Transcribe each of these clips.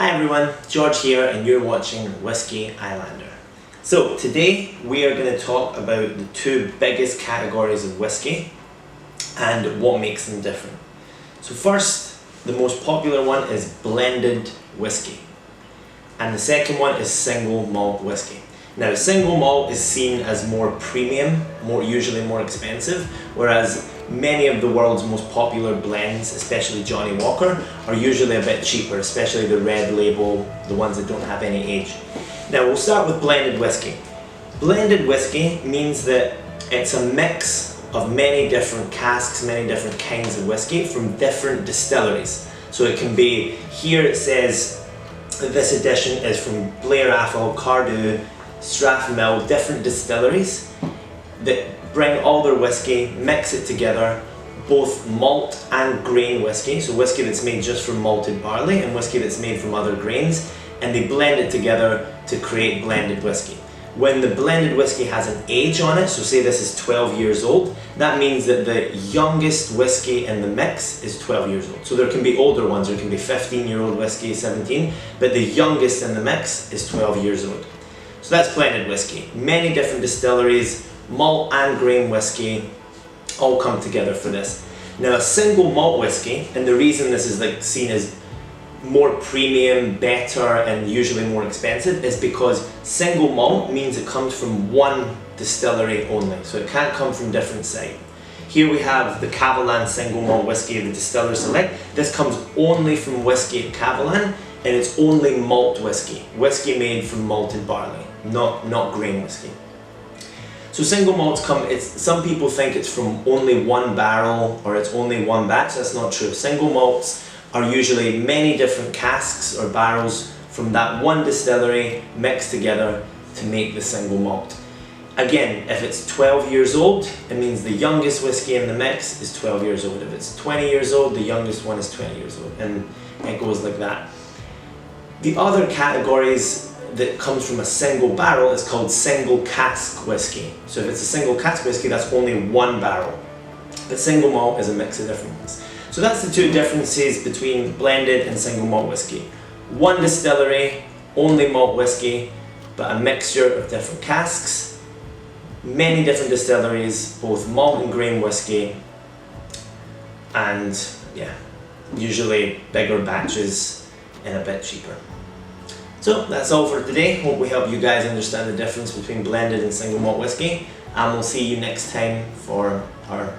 Hi everyone, George here and you're watching Whisky Islander. So today we are going to talk about the two biggest categories of whiskey and what makes them different. So first, the most popular one is blended whiskey and the second one is single malt whiskey. Now single malt is seen as more premium, usually more expensive, whereas many of the world's most popular blends, especially Johnnie Walker, are usually a bit cheaper, especially the red label, the ones that don't have any age. Now we'll start with blended whiskey. Blended whiskey means that it's a mix of many different casks, many different kinds of whiskey from different distilleries. So it can be, here it says that this edition is from Blair Athol, Cardew, Strathmill, different distilleries that bring all their whiskey, mix it together, both malt and grain whiskey, so whiskey that's made just from malted barley and whiskey that's made from other grains, and they blend it together to create blended whiskey. When the blended whiskey has an age on it, so say this is 12 years old, that means that the youngest whiskey in the mix is 12 years old. So there can be older ones, there can be 15-year-old whiskey, 17, but the youngest in the mix is 12 years old. So that's blended whiskey. Many different distilleries, malt and grain whiskey, all come together for this. Now a single malt whiskey, and the reason this is seen as more premium, better, and usually more expensive is because single malt means it comes from one distillery only, so it can't come from different sites. Here we have the Kavalan single malt whiskey, the Distiller Select. This comes only from whiskey at Kavalan, and it's only malt whiskey made from malted barley, not grain whiskey. So single malts some people think it's from only one barrel or it's only one batch. That's not true. Single malts are usually many different casks or barrels from that one distillery mixed together to make the single malt. Again, if it's 12 years old, it means the youngest whiskey in the mix is 12 years old. If it's 20 years old, the youngest one is 20 years old, and it goes like that. The other categories that comes from a single barrel is called single cask whiskey. So if it's a single cask whiskey, that's only one barrel. But single malt is a mix of different ones. So that's the two differences between blended and single malt whiskey. One distillery, only malt whiskey, but a mixture of different casks. Many different distilleries, both malt and grain whiskey, and yeah, usually bigger batches and a bit cheaper. So that's all for today. Hope we help you guys understand the difference between blended and single malt whiskey, and we'll see you next time for our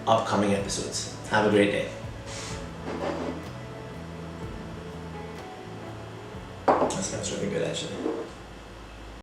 upcoming episodes. Have a great day. That smells really good actually.